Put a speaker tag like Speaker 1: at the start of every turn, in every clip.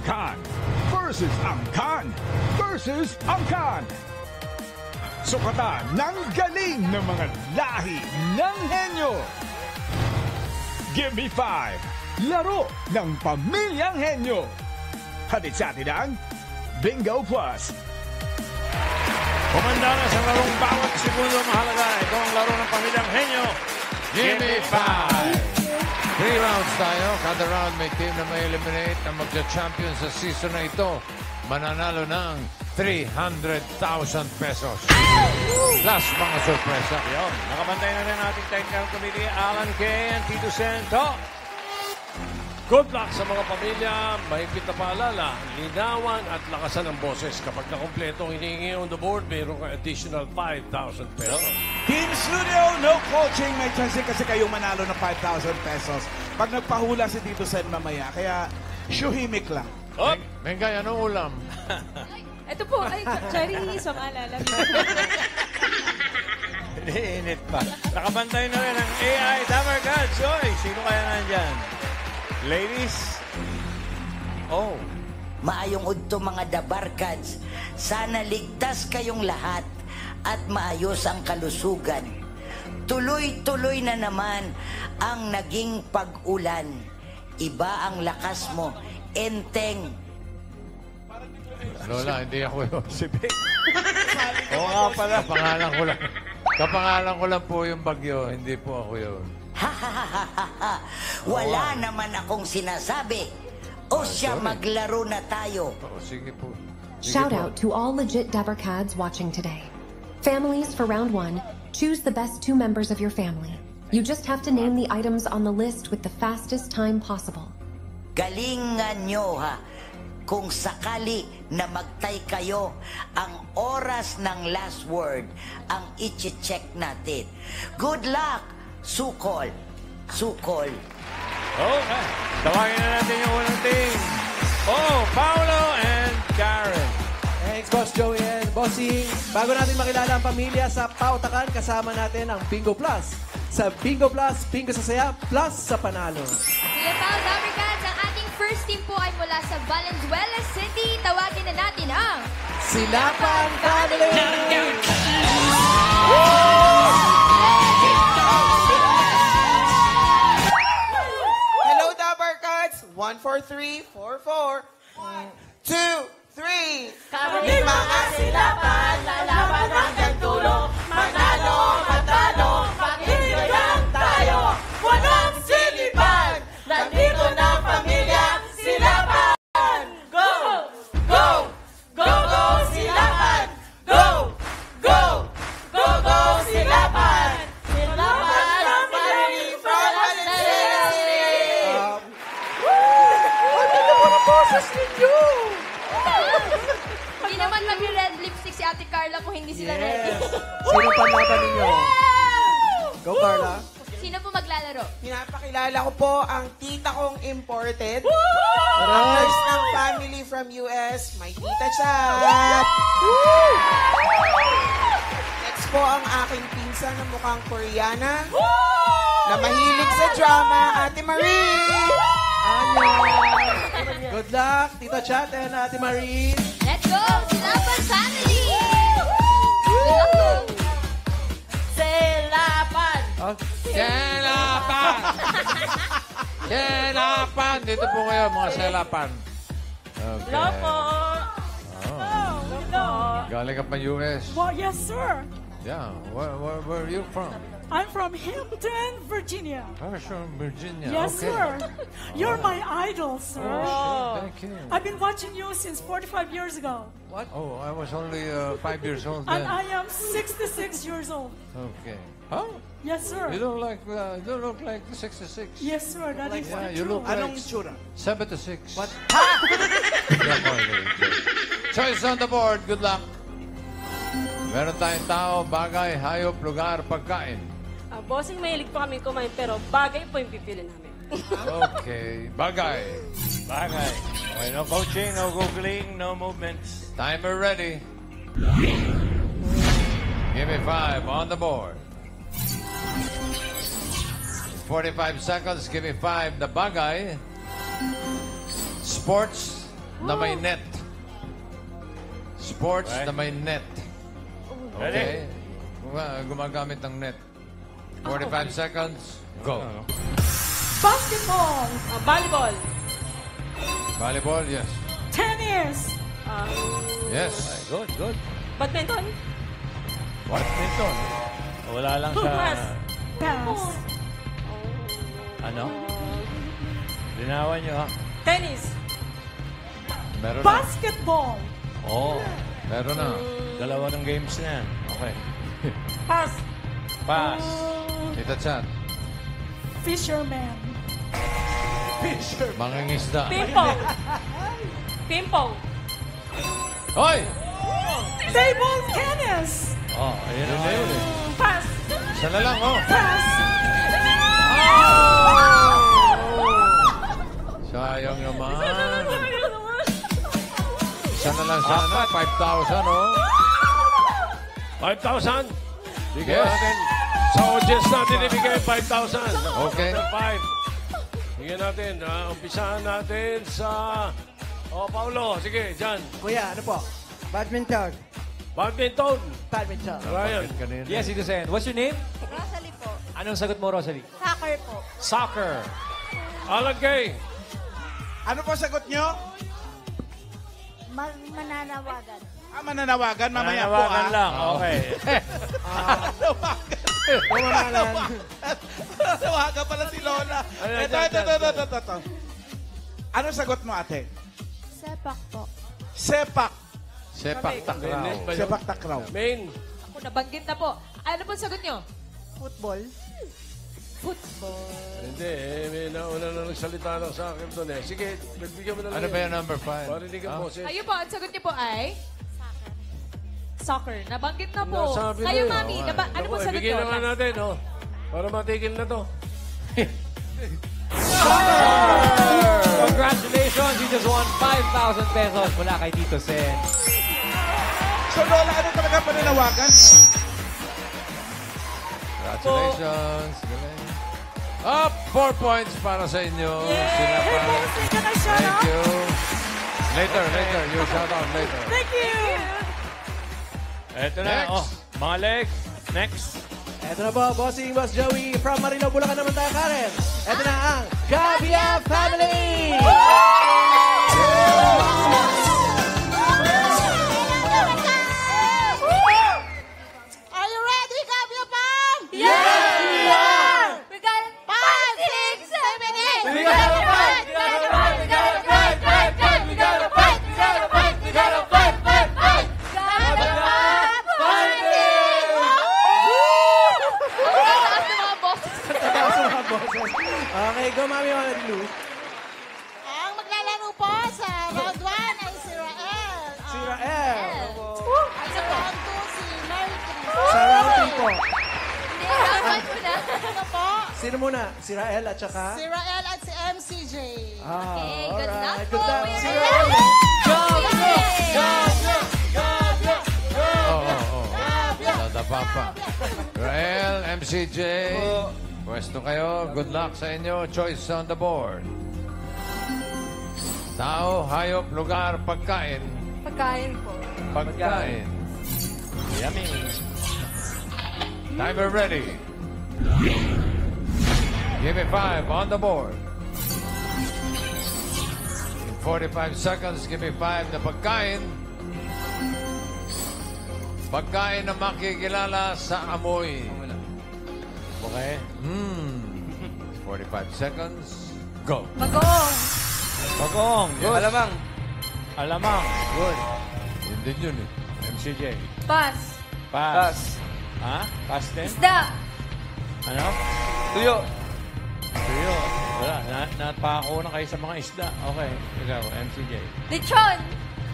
Speaker 1: Angkan versus Angkan versus Angkan. Sukatan ng galing ng mga lahi ng henyo. Give me 5. Laro ng Pamilyang Henyo. Hatid sa atin ang Bingo Plus.
Speaker 2: Kumanda na sa larong bawat segundo mahalaga. Ito ang laro ng Pamilyang Henyo.
Speaker 3: Give me 5. 3 rounds tayo. Kada round may team na may eliminate na magja-champion sa season na ito. Mananalo ng 300,000 pesos. Plus mga sorpresa.
Speaker 2: Yun, nakabantay na rin ating technical committee, Alan Kay and Tito Sento. Good luck sa mga pamilya. Mahigpit na paalala, linawan at lakasan ng boses. Kapag nakompleto ang hinihingi on the board, mayroon ka additional 5,000 pesos.
Speaker 4: Team Studio, no coaching. May chance kasi kayong manalo ng 5,000 pesos. Pag nagpahula si Tito Sen mamaya. Kaya, syuhimik lang.
Speaker 2: Up!
Speaker 3: Mengay, anong ulam?
Speaker 5: Ito po, ay, Charis, ang alala.
Speaker 2: Init pa. Nakabantay na rin ang AI Damer Gods. Oy, sino kaya nandyan? Ladies? Oh.
Speaker 6: Maayong udto mga dabarkads. Sana ligtas kayong lahat at maayos ang kalusugan. Tuloy-tuloy na naman ang naging pag-ulan. Iba ang lakas mo. Enteng.
Speaker 3: Lola, hindi ako yun.
Speaker 2: Si Vic. Oo nga pala.
Speaker 3: Kapangalan ko lang po yung bagyo. Hindi po ako yun.
Speaker 6: Wala naman akong sinasabi. O siya, maglaro na tayo.
Speaker 3: Oo, sige po.
Speaker 7: Shout out to all legit Dabarkads watching today. Families for round 1, choose the best 2 members of your family. You just have to name the items on the list with the fastest time possible.
Speaker 6: Galingan nyo ha. Kung sakali na magtay kayo, ang oras ng last word ang i-check natin. Good luck, Sukol. Sukol.
Speaker 2: Okay. Tawagin na natin yung unang team. Oh, Paolo and Karen.
Speaker 8: Thanks, Boss Joey and Bossy. Bago natin makilala ang pamilya sa Pautakan, kasama natin ang Bingo Plus. Sa Bingo Plus, Bingo sa saya, plus sa panalo.
Speaker 5: Sige pa, Dabarkads, ang ating first team po ay mula sa Valenzuela City. Tawagin na natin ang
Speaker 8: Silapan Family!
Speaker 9: Hello, Dabarkads! 14344. 1, 2, 3. Kami mga silapan, lalaban hanggang dulo. Manalo, matalo, pakinggan tayo. Walang silipan, nandito na pamilya, silapan. Go! Go! Go, go, silapan! Go! Go! Go, go, silapan! Silapan ang family from Valenzuela! Ano naman ang boses ninyo?
Speaker 5: Hindi naman mag-red lipstick si Ate Carla kung hindi sila ready.
Speaker 8: Sino panlaban ninyo? Go, Carla.
Speaker 5: Sino po maglalaro?
Speaker 9: Pinapakilala ko po ang tita kong imported. Members ng family from US, my tita Chat. Next po ang aking pinsan na mukhang Koreana. Na mahilig sa drama, Ate Marie.
Speaker 8: Good luck, Tita Chat and Ate Marie.
Speaker 5: Let's go! Silapan Family! Good luck po!
Speaker 9: Selapan.
Speaker 3: Selapan! Selapan! Dito po kayo, mga selapan. Okay.
Speaker 9: Hello po.
Speaker 3: Galing ka pa US?
Speaker 10: Well, yes, sir.
Speaker 3: Yeah. Where are you from?
Speaker 10: I'm from Hampton, Virginia.
Speaker 3: From Virginia.
Speaker 10: Yes,
Speaker 3: okay.
Speaker 10: sir. You're my idol, sir.
Speaker 3: Oh, shit. Thank you.
Speaker 10: I've been watching you since 45 years ago.
Speaker 8: What?
Speaker 3: Oh, I was only 5 years old
Speaker 10: And
Speaker 3: then.
Speaker 10: I am 66 years old.
Speaker 3: Okay. Huh?
Speaker 10: Yes, sir.
Speaker 3: You don't look like 66.
Speaker 10: Yes, sir. That is
Speaker 3: Yeah,
Speaker 10: true.
Speaker 3: you look like
Speaker 4: Anong itsura?
Speaker 3: 76.
Speaker 8: What?
Speaker 3: Choice on the board. Good luck. Meron tayong tao, bagay, hayop, lugar, pagkain.
Speaker 11: Bossing, mahilig po kami kumain, pero bagay po yung pipili namin.
Speaker 3: Okay. Bagay.
Speaker 2: Bagay. Okay, no coaching, no googling, no movements.
Speaker 3: Timer ready. Give me 5 on the board. 45 seconds. Give me 5. The bagay. Sports. na may net. Sports
Speaker 2: Okay.
Speaker 3: na may net.
Speaker 2: Ready?
Speaker 3: Okay? Gumagamit ng net. 45 seconds. Go.
Speaker 10: Basketball.
Speaker 11: Volleyball.
Speaker 3: Volleyball, yes.
Speaker 10: Tennis.
Speaker 3: Yes.
Speaker 2: Good, good.
Speaker 11: Badminton.
Speaker 2: Badminton. Wala lang sa...
Speaker 11: Pass.
Speaker 10: Pass.
Speaker 2: Ano? Linawan nyo, ha?
Speaker 11: Tennis.
Speaker 3: Meron na.
Speaker 10: Basketball.
Speaker 2: Oo.
Speaker 3: Meron na.
Speaker 2: Dalawa ng games na yan. Okay.
Speaker 11: Pass.
Speaker 2: Pass.
Speaker 3: Tita Chan.
Speaker 10: Fisherman.
Speaker 3: Mangingisda.
Speaker 11: Ping-pong. Ping-pong.
Speaker 3: Hoy!
Speaker 10: Table tennis.
Speaker 2: Oh, ayun na yun eh.
Speaker 11: Pass.
Speaker 3: Isa na lang, oh.
Speaker 10: Pass.
Speaker 3: Sayang naman. Isa na lang sana. 5,000, oh.
Speaker 2: 5,000. Bigyan
Speaker 3: Yes.
Speaker 2: natin. Sa audience natin, ibigay 5,000.
Speaker 3: Okay.
Speaker 2: Number 5. Bigyan natin. Umpisahan natin sa... Paulo. Sige, dyan.
Speaker 8: Kuya, ano po? Badminton.
Speaker 2: Badminton.
Speaker 8: Badminton.
Speaker 2: Ryan.
Speaker 12: Yes, Citizen. What's your name?
Speaker 5: Rosalie po.
Speaker 12: Anong sagot mo, Rosalie?
Speaker 5: Soccer po.
Speaker 12: Soccer.
Speaker 2: Alan Kay.
Speaker 4: Ano po sagot nyo?
Speaker 5: Mananawagan.
Speaker 4: Mananawagan. Mamaya po,
Speaker 2: Mananawagan lang. Okay.
Speaker 8: Pumamalan.
Speaker 4: Mananawagan pala si Lola. Ito. Ano sagot mo, ate?
Speaker 5: Sepak po.
Speaker 4: Sepak.
Speaker 3: Sepak takraw.
Speaker 4: Sepak takraw.
Speaker 2: Main.
Speaker 13: Ako nabanggit na po. Ano po sagot nyo?
Speaker 10: Football.
Speaker 13: Football.
Speaker 2: Hindi, may nauna na nagsalita lang sa akin doon eh. Sige, nagbigyan mo na lang.
Speaker 3: Ano ba yung number 5?
Speaker 2: Parinig ang boses.
Speaker 13: Kayo po, ang sagot niyo po ay? Soccer. Nabanggit na po.
Speaker 2: Nasabi
Speaker 13: Kayo,
Speaker 2: na eh.
Speaker 13: Mami. Ano po sagot
Speaker 2: Bigyan
Speaker 13: nyo?
Speaker 2: naman natin, oh. Para matigil na to.
Speaker 12: Congratulations! You just won 5,000 pesos mula kay Tito Sen.
Speaker 4: So, Lola, ano talaga pananawagan?
Speaker 3: Congratulations. Galing. Up! 4 points para sa inyo. Sila pa.
Speaker 10: Can I shout
Speaker 3: Thank
Speaker 10: out?
Speaker 3: you. Later. You shout out later.
Speaker 10: Thank you.
Speaker 2: Eto na,
Speaker 3: Next.
Speaker 2: oh. Mga legs. Next.
Speaker 8: Eto na po, Bossing Boss Joey from Marino, Bulacan naman tayo, Karen. Eto na ang Gavia Family!
Speaker 9: Are you ready, Gabia Pam?
Speaker 5: Yes, we are! We got 5, 6, 7, 8. We got to fight! We got to fight! We got to fight! We got to fight! We got to fight! We got to fight! Fight! Gabia
Speaker 8: Boses. Okay, go, Mami Honolulu.
Speaker 9: Ang maglalaro po sa round 1 ay si Rael.
Speaker 8: Si Rael.
Speaker 9: At sa round 2, si Mercury.
Speaker 8: Sa round 3 po.
Speaker 9: Ano po?
Speaker 8: Sino muna? Si Rael at saka?
Speaker 9: Si Rael at si MCJ.
Speaker 5: Okay, good luck
Speaker 8: alright.
Speaker 5: po.
Speaker 8: Good luck.
Speaker 5: Kuya
Speaker 8: Si
Speaker 5: Rael.
Speaker 3: Oh. Nadapa pa. Rael, MCJ. Pwesto kayo. Good luck sa inyo. Choice on the board. Tao, hayop, lugar, pagkain.
Speaker 13: Pagkain po.
Speaker 3: Pagkain.
Speaker 2: Yummy.
Speaker 3: Timer ready. Give me 5 on the board. In 45 seconds, give me 5 na pagkain. Pagkain na makikilala sa amoy.
Speaker 2: Okay.
Speaker 3: 45 seconds. Go.
Speaker 13: Magong.
Speaker 2: Bagong. Good.
Speaker 12: Alamang.
Speaker 2: Alamang. Good.
Speaker 3: Yun din yun eh.
Speaker 2: MCJ.
Speaker 13: Pass.
Speaker 2: Pass. Ha? Pass din?
Speaker 13: Isda.
Speaker 2: Ano?
Speaker 12: Tuyo.
Speaker 2: Tuyo. Wala. Napako na kayo sa mga isda. Okay. Ikaw, MCJ.
Speaker 13: Lechon.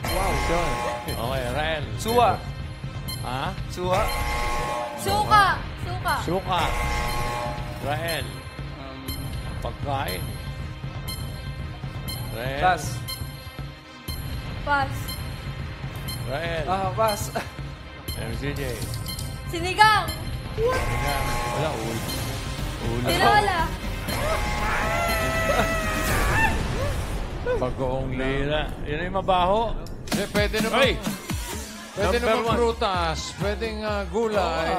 Speaker 2: Wow. Sean. Okay, Rael.
Speaker 12: Suwa.
Speaker 2: Ha?
Speaker 12: Suwa.
Speaker 13: Suka. Suka.
Speaker 2: Suka. Rael. Pagkain. Rael.
Speaker 12: Pass.
Speaker 13: Pass.
Speaker 2: Rael.
Speaker 12: Pass.
Speaker 2: MCJ.
Speaker 13: Sinigang.
Speaker 2: Wala. Ulo.
Speaker 13: Tinola.
Speaker 3: Bagoong
Speaker 2: Lira. Yan yung mabaho.
Speaker 3: Pwede naman.
Speaker 2: Ay!
Speaker 3: Pwede
Speaker 2: Number
Speaker 3: naman
Speaker 2: one.
Speaker 3: prutas. Pwedeng gulay.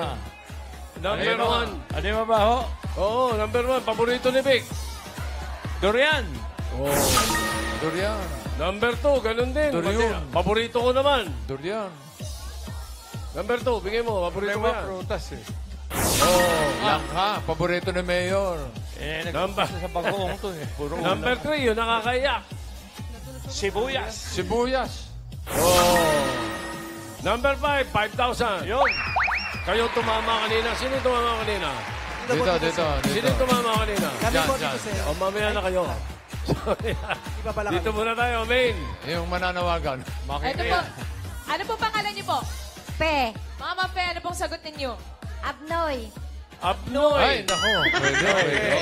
Speaker 2: Number 1. Ano yung mabaho? Oo, number 1. Paborito ni Vic. Durian. Oh.
Speaker 3: Durian.
Speaker 2: Number 2, ganun din.
Speaker 3: Durian.
Speaker 2: Paborito ko naman.
Speaker 3: Durian.
Speaker 2: Number 2, bigay mo. Paborito mo yan.
Speaker 12: Prutas eh.
Speaker 3: Oh, langka. Paborito ni Mayor.
Speaker 2: Number,
Speaker 12: Sa bagoong to eh. Puro
Speaker 2: number 3, yun nakakaiyak.
Speaker 12: Sibuyas.
Speaker 3: Sibuyas.
Speaker 2: Oh. Number 5, 5,000. Yun. Kayo tumama kanina. Sino tumama kanina?
Speaker 3: Dito.
Speaker 2: Sino tumama kanina?
Speaker 8: Kami po,
Speaker 3: Dyan.
Speaker 8: Tito Sen.
Speaker 2: O mamaya na kayo.
Speaker 8: Iba pala
Speaker 2: Dito
Speaker 8: kami.
Speaker 2: muna tayo, main.
Speaker 3: Yung mananawagan.
Speaker 13: Ito po. Ano po pangalan niyo po? Pe. Mama Pe, ano pong sagot ninyo? Abnoy.
Speaker 2: Abnoy.
Speaker 3: Ay, nako. Pwede.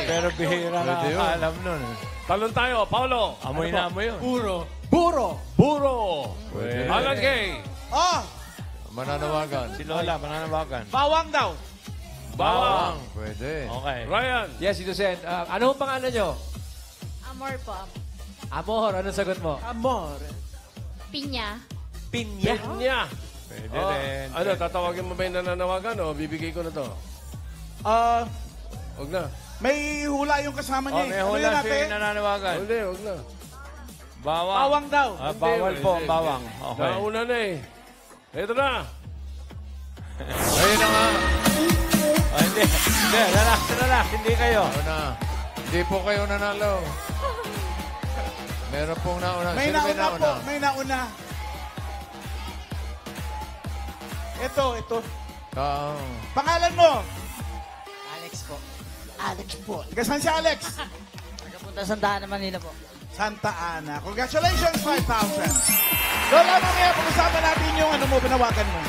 Speaker 12: Pero bihira na
Speaker 3: Pwede yun.
Speaker 12: alam nun.
Speaker 2: Talon tayo, Paolo.
Speaker 12: Amoy na amoy yun.
Speaker 8: Buro.
Speaker 2: Buro.
Speaker 3: Pwede.
Speaker 2: Alan Kay.
Speaker 9: Oh,
Speaker 3: Mananawagan.
Speaker 12: Si Lola, mananawagan.
Speaker 9: bawang daw.
Speaker 2: Bawang.
Speaker 3: Pwede.
Speaker 12: Okay.
Speaker 2: Ryan.
Speaker 8: Yes, Tito Sen. Ano ang pangalan nyo?
Speaker 13: Amor po.
Speaker 8: Amor. Anong sagot mo? Amor.
Speaker 13: Pinya.
Speaker 8: Pinya.
Speaker 2: Pinya.
Speaker 12: Pwede
Speaker 2: Oh,
Speaker 12: rin.
Speaker 2: ano, tatawagin mo ba yung nananawagan o bibigay ko na to? Huwag na.
Speaker 4: May hula yung kasama niya.
Speaker 12: May
Speaker 4: Ano
Speaker 12: hula
Speaker 4: yun,
Speaker 12: si
Speaker 4: ate?
Speaker 12: nananawagan.
Speaker 2: Hindi, huwag na.
Speaker 12: Bawang.
Speaker 4: Bawang daw.
Speaker 12: Bawal po,
Speaker 2: Hindi,
Speaker 12: bawang.
Speaker 2: hindi.
Speaker 12: Okay.
Speaker 2: Nauna na eh. Ito na.
Speaker 3: Ayun na nga.
Speaker 12: Hindi. Relax. Hindi kayo.
Speaker 3: Ano na. Hindi po kayo nanalo. Meron pong nauna.
Speaker 4: May
Speaker 3: Sino
Speaker 4: nauna po. May nauna. Ito. Pangalan mo?
Speaker 14: Alex po.
Speaker 4: Alex po. Saan si Alex?
Speaker 14: Nagpunta sa Santa Ana, Manila po.
Speaker 4: Santa Ana. Congratulations, 5,000. Lola, mamaya pag-usapan natin yung ano mo, pinawagan mo.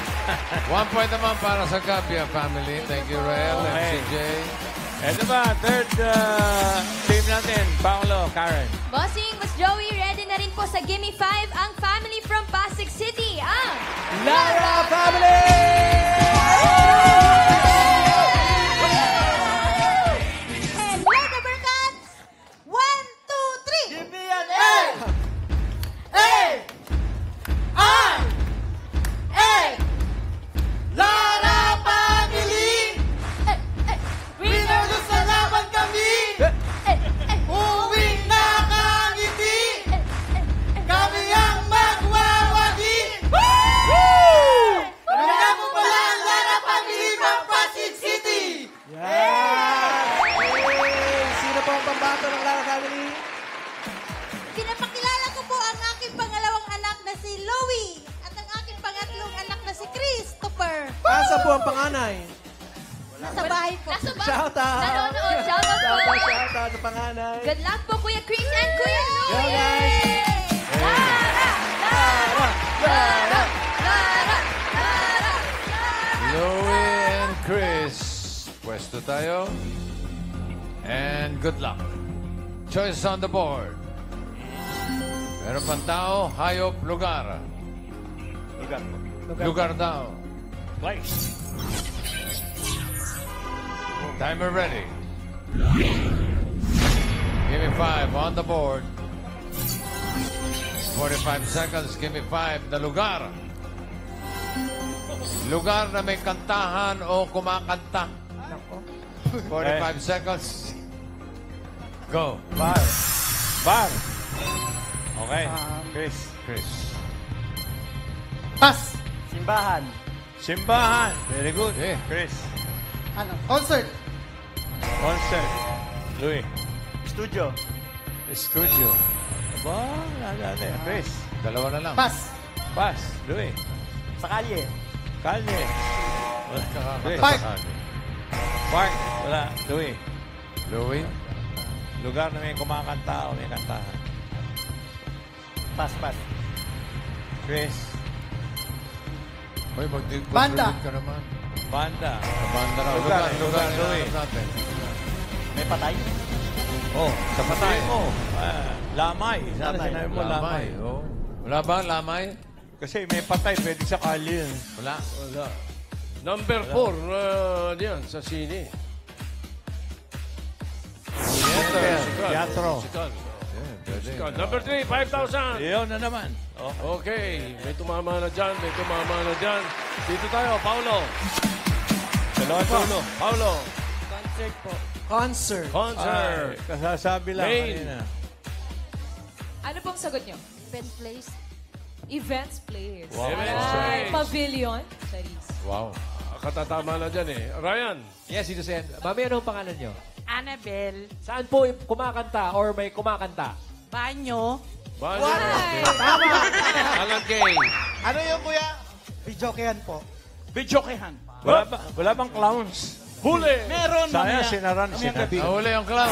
Speaker 3: 1 point naman para sa Gabia family. Thank you, Rael and
Speaker 12: Okay.
Speaker 3: CJ.
Speaker 12: Ito ba, third team natin. Paolo, Karen.
Speaker 13: Bossing, Mas Joey, ready na rin po sa Gimme 5 ang family from Pasig City. Ang
Speaker 8: Lara Family!
Speaker 5: And let the Berkats! 1, 2, 3! Give me an A! A! I! A! Lara Family! Winner sa laban kami! Uwing nakangiti! Kami ang magwawagi! Kaya mo pala ang Lara Family from Pasig City!
Speaker 8: Sino po ang pambato ng Lara Family?
Speaker 5: Pinapakilala ko po ang aking pangalawang anak na si Louie at ang aking pangatlong anak na si Christopher.
Speaker 8: Asa po ang panganay?
Speaker 5: Nasa bahay po.
Speaker 13: Nasa ba?
Speaker 8: Shout out!
Speaker 13: Nanonood. Shout out po.
Speaker 8: Shout out sa panganay.
Speaker 13: Good luck po, Kuya Chris and Kuya
Speaker 8: Go,
Speaker 13: Louie!
Speaker 8: guys!
Speaker 13: Lara! Lara! Lara! Lara! Lara!
Speaker 3: Louie and Chris. Pwesto tayo. And good luck. Choice on the board. Meron pang tao, hayop, lugar. Lugar daw.
Speaker 12: Place.
Speaker 3: Timer ready. Give me 5 on the board. 45 seconds. Give me 5. Na lugar. Lugar na may kantahan o kumakanta. 45 seconds. Go.
Speaker 12: Bar. Okay. Chris.
Speaker 14: Pass!
Speaker 12: Simbahan. Very good.
Speaker 3: Okay.
Speaker 12: Chris.
Speaker 14: Ano? Concert!
Speaker 12: Concert. Louis.
Speaker 14: Studio.
Speaker 12: Studio. Aba, nalala. Chris.
Speaker 3: Dalawa na lang.
Speaker 14: Pass!
Speaker 12: Pass. Louis.
Speaker 14: Sa kalye.
Speaker 12: Kalye. Chris.
Speaker 14: Park.
Speaker 12: Park. Wala. Louis.
Speaker 3: Louie.
Speaker 12: Lugar na may kumakanta o may kantahan.
Speaker 14: Pass.
Speaker 12: Chris.
Speaker 3: Hoy,
Speaker 14: Banda.
Speaker 3: ka naman.
Speaker 12: Banda.
Speaker 3: Sa banda raw.
Speaker 12: Lugar,
Speaker 3: Lugar
Speaker 12: Louie.
Speaker 3: natin.
Speaker 14: May patay?
Speaker 12: Oh, sa patay mo. Lamay. Sana
Speaker 14: Lamay.
Speaker 12: sinabi mo lamay.
Speaker 3: Oh. Wala ba, lamay?
Speaker 12: Kasi may patay, pwede sa kalye yun.
Speaker 3: Wala.
Speaker 2: Number 4, diyan, sa sine.
Speaker 12: Teatro.
Speaker 2: Musical.
Speaker 3: Yeah, pwede
Speaker 2: Number 3, 5,000.
Speaker 12: Yun na naman.
Speaker 2: Okay. May tumama na dyan. May tumama na dyan. Dito tayo, Paulo.
Speaker 12: Dalawang tulo.
Speaker 2: Paulo.
Speaker 8: Concert po. Concert.
Speaker 2: Concert.
Speaker 12: Ay, kasasabi lang
Speaker 2: Main.
Speaker 12: kanina.
Speaker 13: Ano pong sagot nyo?
Speaker 5: Event place.
Speaker 13: Events place.
Speaker 2: Wow. Events
Speaker 13: Ay,
Speaker 2: place.
Speaker 13: Pavilion. Charis.
Speaker 2: Wow. Katatama na dyan eh. Ryan.
Speaker 8: Yes, Tito Sen. Mami, ano ang pangalan nyo?
Speaker 10: Annabelle.
Speaker 8: Saan po kumakanta or may kumakanta?
Speaker 10: Banyo.
Speaker 2: Banyo.
Speaker 4: Tama!
Speaker 2: Alan K.
Speaker 4: Ano yung kuya?
Speaker 14: Bidyokehan po.
Speaker 4: Bidyokehan.
Speaker 12: Wala bang clowns?
Speaker 2: Huli.
Speaker 4: Meron
Speaker 12: Sayang
Speaker 4: mamaya.
Speaker 12: sinaran, sinabi.
Speaker 3: Nahuli ang clown.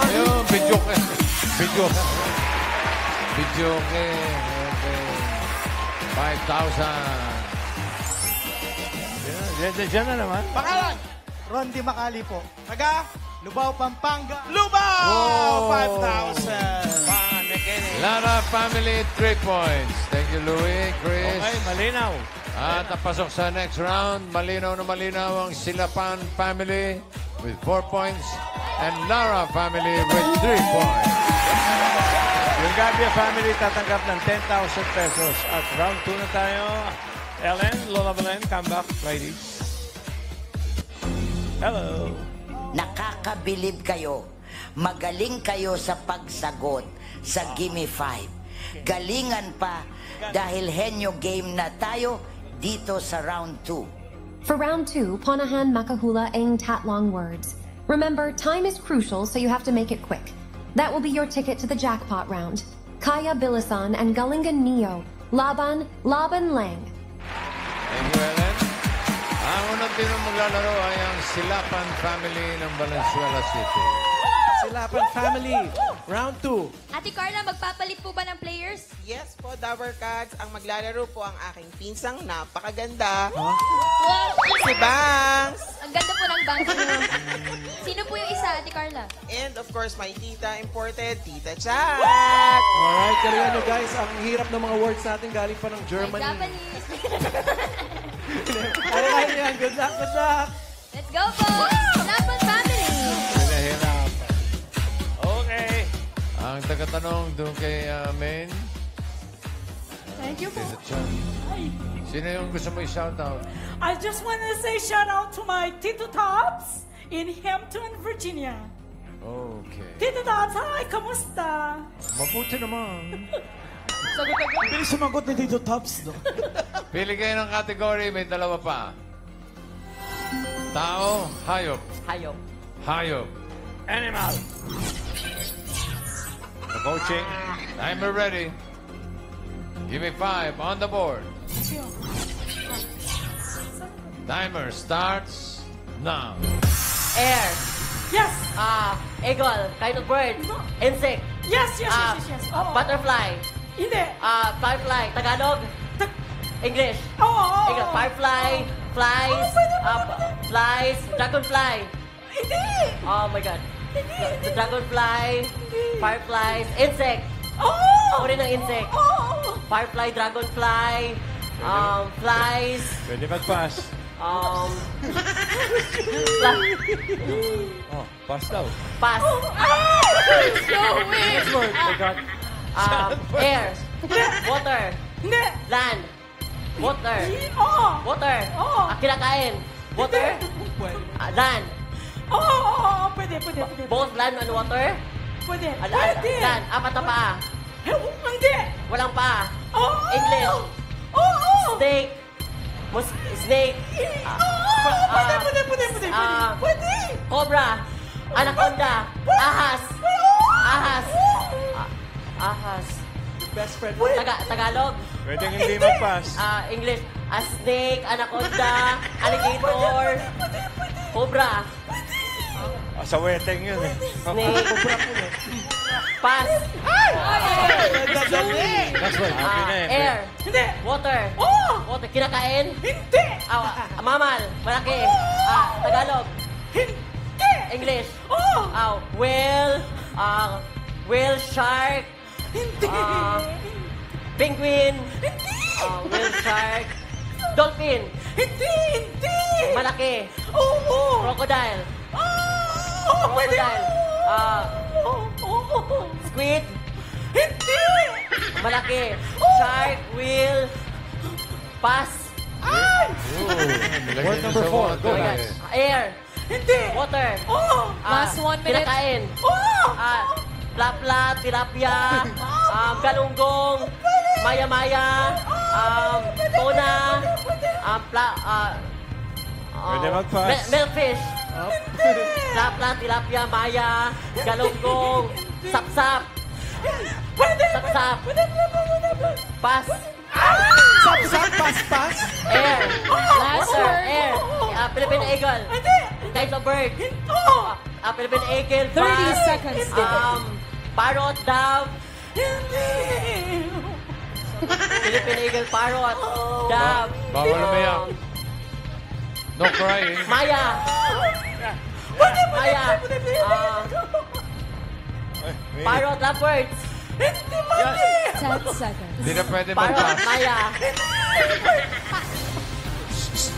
Speaker 3: Ayun, bidyoke. Bidyoke. Bidyoke. Okay. 5,000.
Speaker 12: Diyan na naman.
Speaker 4: Pangalan?
Speaker 14: Ron Di Macali po.
Speaker 4: Taga?
Speaker 14: Lubao, Pampanga.
Speaker 4: Lubao! 5,000.
Speaker 3: Lara family, 3 points. Thank you, Louie, Chris.
Speaker 12: Okay, malinaw.
Speaker 3: At napasok sa next round, malinaw na malinaw ang Silapan family with 4 points and Lara family with 3 points.
Speaker 12: Yung Gabia family tatanggap ng 10,000 pesos. At round 2 na tayo. Ellen, Lola Belen, come back, ladies. Hello.
Speaker 6: Nakakabilib kayo. Magaling kayo sa pagsagot sa Gimme 5. Galingan pa dahil henyo game na tayo dito sa round 2.
Speaker 7: For round 2, Ponahan Makahula Ang Tatlong words. Remember, time is crucial, so you have to make it quick. That will be your ticket to the jackpot round. Kaya Bilisan and Galingan Neo. Laban Lang.
Speaker 3: Thank you, Ellen. Ang unang tinong maglalaro ay ang Silapan family ng Valenzuela City.
Speaker 8: Silapan family. Round 2.
Speaker 5: Ate Carla, magpapalit po ba ng players?
Speaker 9: Yes po, Dabber Cats. Ang maglalaro po ang aking pinsang napakaganda.
Speaker 5: Wow!
Speaker 9: Si Bangs!
Speaker 5: Ang ganda po ng bangs niyo. Sino po yung isa, Ate Carla?
Speaker 9: And of course, my tita imported, Tita Chat!
Speaker 8: Alright, galingan nyo guys. Ang hirap ng mga words natin galing pa ng Germany.
Speaker 5: Japanese.
Speaker 8: Ano yan? Good luck, good luck.
Speaker 5: Let's go po! Laban family!
Speaker 12: Pinahirapan. Okay.
Speaker 3: Ang tagatanong doon kay Main.
Speaker 10: Thank you po.
Speaker 3: Sino yung gusto mo i-shoutout?
Speaker 10: I just want to say shout out to my Tito Tops in Hampton, Virginia.
Speaker 3: Okay.
Speaker 10: Tito Tops, hi, kamusta?
Speaker 3: Mabuti naman.
Speaker 4: Sagot agad. Bilis sumagot ni Tito Tops. No?
Speaker 3: Pili kayo ng category, may dalawa pa. Tao, hayop.
Speaker 13: Hayop.
Speaker 3: Hayop.
Speaker 12: Animal. The coaching.
Speaker 3: Timer ready. Give me 5 on the board. Timer starts now.
Speaker 13: Air.
Speaker 10: Yes.
Speaker 13: Eagle. Kind of bird. Insect.
Speaker 10: Yes, yes, yes, yes, yes. Oo.
Speaker 13: Butterfly.
Speaker 10: Hindi.
Speaker 13: Firefly. Tagalog. English.
Speaker 10: Oo.
Speaker 13: English. Firefly. Flies. Flies. Dragonfly.
Speaker 10: Hindi.
Speaker 13: Oh my God. The dragonfly. Fireflies. Insect.
Speaker 10: Oo.
Speaker 13: Uri ng insect.
Speaker 10: Oo.
Speaker 13: Firefly, dragonfly. Flies.
Speaker 12: Pwede mag-pass.
Speaker 13: Oh,
Speaker 12: Pass daw.
Speaker 13: Pass.
Speaker 5: So weird!
Speaker 12: Next word. I got.
Speaker 13: Air. Water.
Speaker 10: Hindi.
Speaker 13: Land. Water.
Speaker 10: Oo.
Speaker 13: Water.
Speaker 10: Oo.
Speaker 13: Kinakain. Water. Land.
Speaker 10: Oo. Pwede, pwede, pwede.
Speaker 13: Both land and water.
Speaker 10: Pwede.
Speaker 13: Pwede. Land. Apat na paa.
Speaker 10: Hindi.
Speaker 13: Walang paa.
Speaker 10: Oo.
Speaker 13: English.
Speaker 10: Oo.
Speaker 13: Snake. Snake.
Speaker 10: Pwede, pwede, pwede, pwede. Pwede.
Speaker 13: Cobra. Anaconda. Ahas. Ahas. Ahas.
Speaker 8: Best friend.
Speaker 13: Tagalog.
Speaker 12: Pwede hindi mag-pass.
Speaker 13: English. A snake, anaconda, alligator, cobra.
Speaker 12: Sa weteng yun eh.
Speaker 13: Snake. Pass.
Speaker 12: That's right. Okay na eh.
Speaker 13: Air.
Speaker 10: Hindi.
Speaker 13: Water.
Speaker 10: Oo.
Speaker 13: Water. Kinakain.
Speaker 10: Hindi.
Speaker 13: Mammal. Malaki. Tagalog.
Speaker 10: Hindi.
Speaker 13: English.
Speaker 10: Oo.
Speaker 13: Whale. Whale, shark.
Speaker 10: Hindi.
Speaker 13: Penguin.
Speaker 10: Hindi.
Speaker 13: Whale, shark. Dolphin.
Speaker 10: Hindi. Hindi.
Speaker 13: Malaki.
Speaker 10: Oo.
Speaker 13: Crocodile.
Speaker 10: Oo. Pwede.
Speaker 13: Crocodile. Squid.
Speaker 15: Malaki. Shark will pass.
Speaker 3: Word
Speaker 2: number 4. Go, guys.
Speaker 15: Air.
Speaker 10: Hindi.
Speaker 15: Water.
Speaker 13: Last 1 minute.
Speaker 15: Kinakain. Plapla, tilapia, galunggong, maya-maya, tuna,
Speaker 12: Pwede mag-pass.
Speaker 15: milkfish. Plapla, tilapia, maya, galunggong, sapsap. Sapsap. Pass.
Speaker 8: Sapsap, pas.
Speaker 15: Air.
Speaker 13: Last
Speaker 15: Water.
Speaker 13: word.
Speaker 15: Air. Philippine eagle. Types of bird. Philippine eagle.
Speaker 13: 30 seconds.
Speaker 15: Parrot, dove. Philippine eagle, parrot, dove.
Speaker 3: Bawal umiyak. No crying.
Speaker 15: Maya. Maya. Parrot, lovebirds.
Speaker 13: 10 seconds.
Speaker 3: Hindi na pwede
Speaker 15: Parrot,
Speaker 3: mag-pass.
Speaker 15: Maya.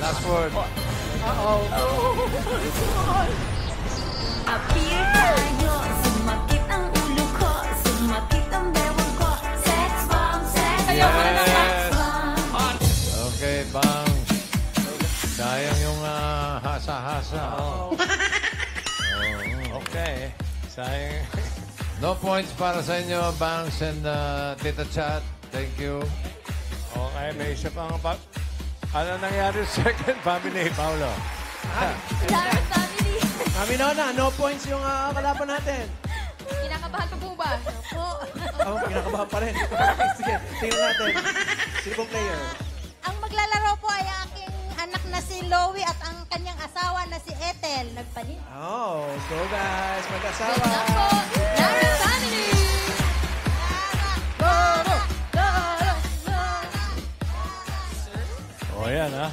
Speaker 3: Last word.
Speaker 5: Appear tayo, sumakit ang ulo ko, sumakit ang bewang ko. Sex bomb, sex bomb.
Speaker 3: Okay, bang. Sayang yung hasa-hasa.
Speaker 12: Okay. Sayang.
Speaker 3: No points para sa inyo, Bangs and Tita Chat. Thank you.
Speaker 12: Okay, may isa pang ano nangyari sa second family, Paolo?
Speaker 13: Lara family.
Speaker 8: Mami Nona, no points yung kalaban natin.
Speaker 13: Kinakabahan pa po ba? Po.
Speaker 8: Kinakabahan pa rin. Sige, tingnan natin. Sino pong player?
Speaker 16: Ang maglalaro po ay aking anak na si Loie at ang kanyang asawa na si Ethel. Nagpalit.
Speaker 8: Oh, go guys. Mag-asawa.
Speaker 13: Lara family.
Speaker 12: O yan, ha?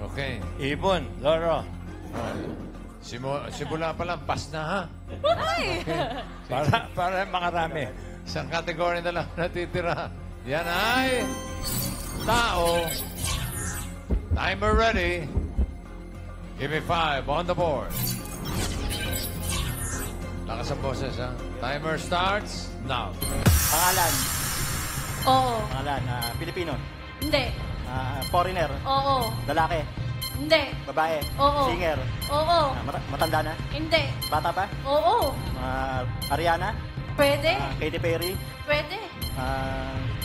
Speaker 3: Okay.
Speaker 12: Ibon, Loro.
Speaker 3: Simula pa lang, pass na ha?
Speaker 13: Ay!
Speaker 12: Para makarami.
Speaker 3: Isang kategory na lang natitira. Yan ay tao. Timer ready. Give me 5 on the board. Lakas ang boses ha. Timer starts now.
Speaker 14: Pangalan.
Speaker 13: Oo.
Speaker 14: Pangalan, Pilipino.
Speaker 13: Hindi.
Speaker 14: Foreigner.
Speaker 13: Oo.
Speaker 14: Lalaki.
Speaker 13: Hindi.
Speaker 14: Babae.
Speaker 13: Oo.
Speaker 14: Singer.
Speaker 13: Oo.
Speaker 14: Matanda na.
Speaker 13: Hindi.
Speaker 14: Bata pa.
Speaker 13: Oo.
Speaker 14: Ariana.
Speaker 13: Pwede.
Speaker 14: Katy Perry.
Speaker 13: Pwede.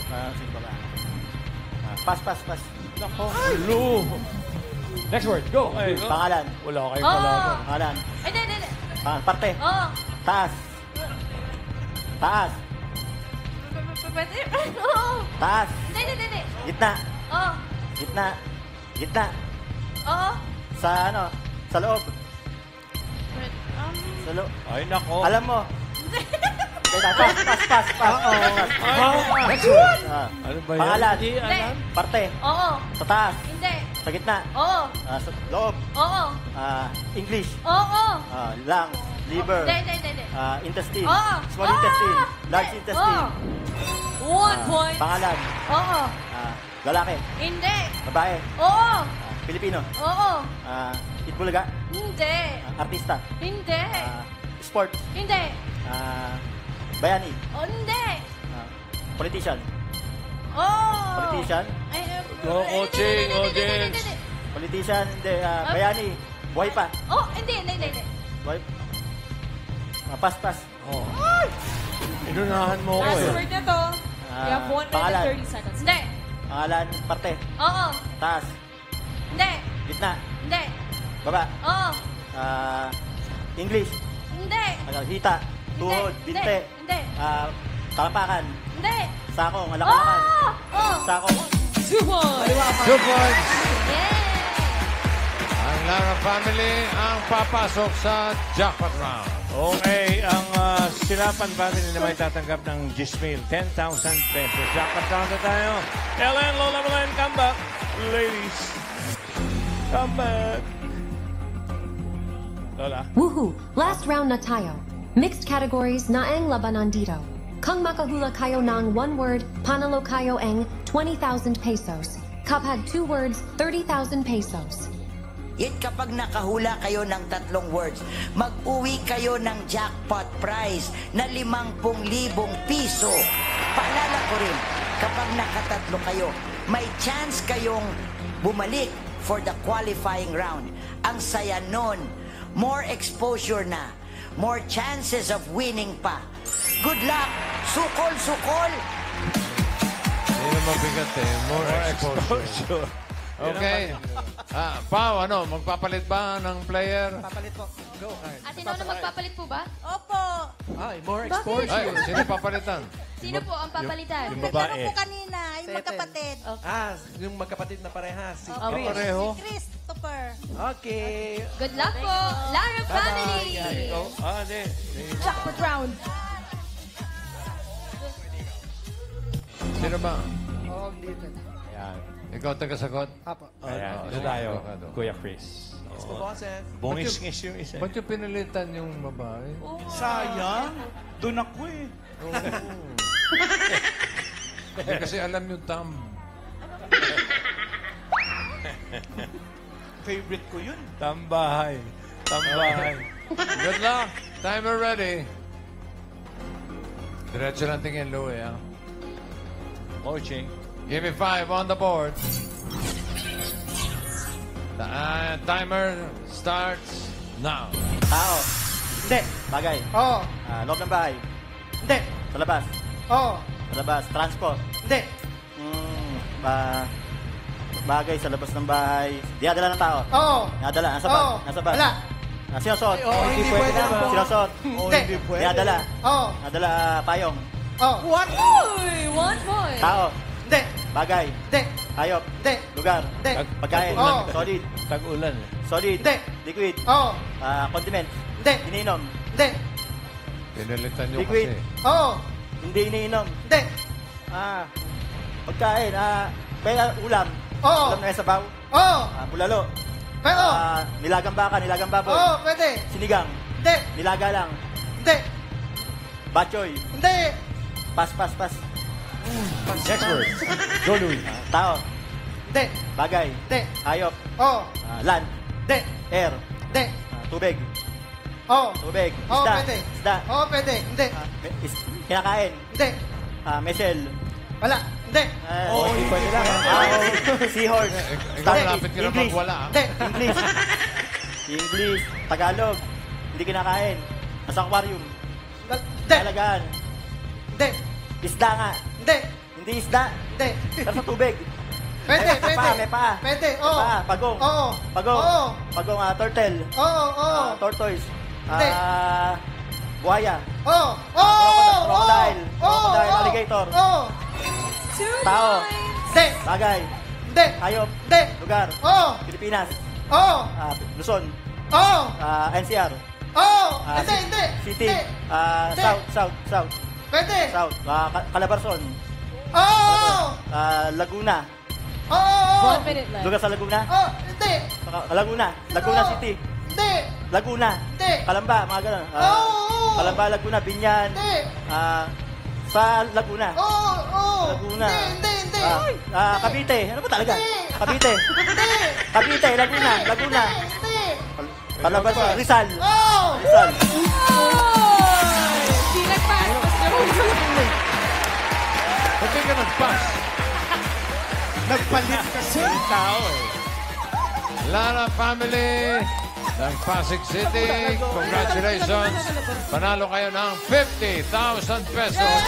Speaker 14: Sino ba ba? Pass.
Speaker 2: Nako. Hello. Next word. Go.
Speaker 12: Ay,
Speaker 14: Pangalan.
Speaker 12: wala kayong kalaban.
Speaker 14: Pangalan.
Speaker 13: Hindi.
Speaker 14: Parte.
Speaker 13: Oo.
Speaker 14: Taas.
Speaker 13: Pwede. Oo.
Speaker 14: Taas.
Speaker 13: Hindi.
Speaker 14: Gitna.
Speaker 13: Oo.
Speaker 14: Gitna.
Speaker 13: Oo.
Speaker 14: Sa sa loob. Sa loob.
Speaker 12: Ay, nako.
Speaker 14: Alam mo. Pass.
Speaker 2: Next word.
Speaker 12: Ano ba yan?
Speaker 14: Pangalan.
Speaker 12: Hindi alam.
Speaker 14: Parte.
Speaker 13: Oo.
Speaker 14: Sa taas.
Speaker 13: Hindi.
Speaker 14: Sa gitna.
Speaker 13: Oo.
Speaker 14: Sa loob.
Speaker 13: Oo.
Speaker 14: English.
Speaker 13: Oo.
Speaker 14: Lungs. Liver.
Speaker 13: Hindi.
Speaker 14: Intestine.
Speaker 13: Oo.
Speaker 14: Small intestine. Large intestine.
Speaker 13: 1 point.
Speaker 14: Pangalan.
Speaker 13: Oo.
Speaker 14: Lalaki.
Speaker 13: Hindi.
Speaker 14: Babae.
Speaker 13: Oo.
Speaker 14: Pilipino.
Speaker 13: Oo.
Speaker 14: Itbulaga.
Speaker 13: Hindi.
Speaker 14: Artista.
Speaker 13: Hindi.
Speaker 14: Sport.
Speaker 13: Hindi.
Speaker 14: Bayani.
Speaker 13: Hindi.
Speaker 14: Politician.
Speaker 13: Oh.
Speaker 14: Politician.
Speaker 12: Go, coaching, audience.
Speaker 14: Politician. Hindi. Bayani. Buhay pa.
Speaker 13: Oh, hindi.
Speaker 14: Buhay. Pass.
Speaker 12: Oh. Inunahan mo ko
Speaker 13: Last
Speaker 12: eh.
Speaker 13: word na to. You have 1 minute
Speaker 14: Pangalan.
Speaker 13: and 30 seconds. Hindi.
Speaker 14: Pangalan. Parte.
Speaker 13: Oo.
Speaker 14: Taas.
Speaker 13: Hindi.
Speaker 14: Gitna.
Speaker 13: Hindi.
Speaker 14: Baba.
Speaker 13: Oo.
Speaker 14: English.
Speaker 13: Hindi.
Speaker 14: Hita. Tuhod. Binte.
Speaker 13: Hindi.
Speaker 14: Talampakan.
Speaker 13: Hindi.
Speaker 14: Sakong. Alakalakan.
Speaker 13: Oo.
Speaker 14: Sakong.
Speaker 13: 2 points.
Speaker 3: 2 points.
Speaker 13: Yeah.
Speaker 3: Ang Lara family ang papasok sa jackpot round.
Speaker 12: Okay, ang Silapan family na may tatanggap ng Gismail, 10,000 pesos. Jackpot round na tayo. Ellen, Lola, Belen, come back. Ladies, come back. Lola.
Speaker 7: Woohoo! Last round na tayo. Mixed categories naeng labanandito. Kung makahula kayo ng 1 word, panalo kayo ang 20,000 pesos. Kapag 2 words, 30,000 pesos.
Speaker 6: Yet kapag nakahula kayo ng 3 words, mag-uwi kayo ng jackpot prize na 50,000 piso. Paalala ko rin, kapag nakatatlo kayo, may chance kayong bumalik for the qualifying round. Ang saya nun, more exposure na, more chances of winning pa. Good luck! Sukol, sukol!
Speaker 3: Hindi mabigat eh. More exposure. Okay. Pao, magpapalit ba ng player?
Speaker 9: Papalit po. Go.
Speaker 13: Ate Nona, magpapalit po ba?
Speaker 16: Opo.
Speaker 8: Ay, more
Speaker 13: Bakit?
Speaker 8: exposure.
Speaker 3: Ay, sino papalitan?
Speaker 13: Sino po ang papalitan?
Speaker 12: Yung
Speaker 16: Nagtanong
Speaker 12: babae.
Speaker 16: po kanina, yung magkapatid.
Speaker 8: Yung magkapatid na parehas. Si
Speaker 16: Opo.
Speaker 8: Chris.
Speaker 12: Pareho.
Speaker 16: Si Christopher.
Speaker 8: Okay.
Speaker 13: Good luck po, Lara family!
Speaker 12: Ikaw? Hindi.
Speaker 13: Jackpot round.
Speaker 3: Sino ba?
Speaker 9: Oh, dito.
Speaker 12: Yan.
Speaker 3: Ikaw taga-sagot?
Speaker 9: Apo.
Speaker 12: Ayan.
Speaker 3: Oh,
Speaker 12: Ito tayo.
Speaker 3: sige.
Speaker 12: Kuya Chris.
Speaker 8: Yes, po, bosses.
Speaker 12: Bungis-ngis yung isa.
Speaker 3: Ba't yung pinalitan yung babae?
Speaker 4: Sayang. Doon ako eh.
Speaker 3: Hindi kasi alam yung thumb.
Speaker 4: Favorite ko yun.
Speaker 12: Tambahay. Tambahay.
Speaker 3: Good luck. Timer ready. Diretso lang tingin, Louie, ha?
Speaker 12: Coaching.
Speaker 3: Give me 5 on the board. The timer starts now.
Speaker 14: Tao. Hindi. Bagay.
Speaker 9: Oo.
Speaker 14: Loob ng bahay.
Speaker 9: Hindi.
Speaker 14: Sa labas.
Speaker 9: Oo.
Speaker 14: Sa labas. Transport.
Speaker 9: Hindi.
Speaker 14: Bagay sa labas ng bahay. Dinadala ng tao.
Speaker 9: Oo.
Speaker 14: Dinadala. Nasa bag.
Speaker 9: Oo.
Speaker 14: Nasa bag.
Speaker 9: Wala.
Speaker 14: Sinusuot.
Speaker 9: Oo, hindi pwede naman.
Speaker 14: Sinusuot.
Speaker 9: Hindi.
Speaker 4: Hindi pwede.
Speaker 14: Dinadala.
Speaker 9: Oo.
Speaker 14: Dinadala payong.
Speaker 9: Oo. What?
Speaker 13: Uy, 1 point.
Speaker 14: Tao.
Speaker 9: Hindi.
Speaker 14: Bagay.
Speaker 9: Hindi.
Speaker 14: Hayop.
Speaker 9: Hindi.
Speaker 14: Lugar.
Speaker 9: Hindi.
Speaker 14: Pagkain.
Speaker 9: Oo.
Speaker 14: Solid.
Speaker 12: Tag-ulan.
Speaker 14: Solid.
Speaker 9: Hindi.
Speaker 14: Liquid.
Speaker 9: Oo.
Speaker 14: Condiment.
Speaker 9: Hindi.
Speaker 14: Iniinom.
Speaker 9: Hindi.
Speaker 3: Pinalitan nyo
Speaker 14: Liquid.
Speaker 3: kasi.
Speaker 9: Oo.
Speaker 14: Hindi iniinom.
Speaker 9: Hindi.
Speaker 14: Pagkain. Ulam.
Speaker 9: Oo.
Speaker 14: Ulam na sabaw.
Speaker 9: Oo.
Speaker 14: Bulalo.
Speaker 9: Pero.
Speaker 14: Nilagang baka, nilagang baboy.
Speaker 9: Oo, pwede.
Speaker 14: Sinigang.
Speaker 9: Hindi.
Speaker 14: Nilaga lang.
Speaker 9: Hindi.
Speaker 14: Bachoy.
Speaker 9: Hindi.
Speaker 14: Pas.
Speaker 12: Next word. Go, Louie.
Speaker 14: Tao.
Speaker 9: Hindi.
Speaker 14: Bagay.
Speaker 9: Hindi.
Speaker 14: Hayop.
Speaker 9: Oo.
Speaker 14: Land.
Speaker 9: Hindi.
Speaker 14: Air.
Speaker 9: Hindi.
Speaker 14: Tubig.
Speaker 9: Oo.
Speaker 14: Tubig.
Speaker 9: Oo,
Speaker 14: Isda.
Speaker 9: pwede.
Speaker 14: Isda.
Speaker 9: Oo, pwede. Hindi.
Speaker 14: Kinakain.
Speaker 9: Hindi.
Speaker 14: Mesel.
Speaker 9: Wala. Hindi.
Speaker 14: Hindi pwede lang. Seahorse.
Speaker 3: Ikaw malapit ka na
Speaker 14: English.
Speaker 3: magwala, ha?
Speaker 9: Hindi.
Speaker 14: English. English. Tagalog. Hindi kinakain. Nasa aquarium.
Speaker 9: Hindi.
Speaker 14: Talagaan.
Speaker 9: Hindi.
Speaker 14: Isda nga.
Speaker 9: Hindi.
Speaker 14: Hindi isda.
Speaker 9: Hindi.
Speaker 14: Pero sa tubig.
Speaker 9: Pwede,
Speaker 14: May
Speaker 9: pwede.
Speaker 14: paa, may paa.
Speaker 9: Pwede,
Speaker 14: May
Speaker 9: oo.
Speaker 14: paa. Pagong.
Speaker 9: Oo.
Speaker 14: Pagong.
Speaker 9: Oo.
Speaker 14: Pagong, turtle.
Speaker 9: Oo, oo.
Speaker 14: Tortoise.
Speaker 9: Hindi.
Speaker 14: Buhaya.
Speaker 9: Oo. Oo.
Speaker 14: Crocodile. Crocodile.
Speaker 9: Oo.
Speaker 14: Alligator.
Speaker 9: Oo.
Speaker 14: Tao.
Speaker 9: Hindi.
Speaker 14: Bagay.
Speaker 9: Hindi.
Speaker 14: Hayop.
Speaker 9: Hindi.
Speaker 14: Lugar.
Speaker 9: Oo.
Speaker 14: Pilipinas.
Speaker 9: Oo.
Speaker 14: Luzon.
Speaker 9: Oo.
Speaker 14: NCR.
Speaker 9: Oo. Hindi, hindi.
Speaker 14: City.
Speaker 9: Hindi.
Speaker 14: South.
Speaker 9: Pwede.
Speaker 14: South. Calabarzon.
Speaker 9: Oo.
Speaker 14: Laguna.
Speaker 9: Oo.
Speaker 13: 1 minute left.
Speaker 14: Lugar sa Laguna.
Speaker 9: Oo. Hindi.
Speaker 14: Laguna. Laguna
Speaker 9: Oo.
Speaker 14: City.
Speaker 9: Hindi.
Speaker 14: Laguna.
Speaker 9: Hindi.
Speaker 14: Kalamba, mga ganun.
Speaker 9: Oo.
Speaker 14: Kalamba, Laguna, Binyan.
Speaker 9: Hindi.
Speaker 14: Sa Laguna.
Speaker 9: Oo. Oo.
Speaker 14: Laguna.
Speaker 9: Hindi.
Speaker 14: Cavite. Ano ba talaga?
Speaker 9: Hindi.
Speaker 14: Cavite.
Speaker 9: Hindi.
Speaker 14: Cavite, Laguna.
Speaker 9: Hindi.
Speaker 14: Calabarzon, Rizal.
Speaker 9: Oo.
Speaker 14: Rizal.
Speaker 13: Hindi nag-pass.
Speaker 3: Hindi ka nag-pass.
Speaker 4: Nagpalit kasi.
Speaker 12: Tao eh.
Speaker 3: Lara family ng Pasig City, congratulations. Panalo kayo ng 50,000 pesos.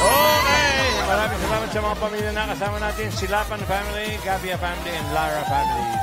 Speaker 12: Okay. Maraming salamat sa mga pamilya na kasama natin. Silapan family, Gabia family, and Lara family.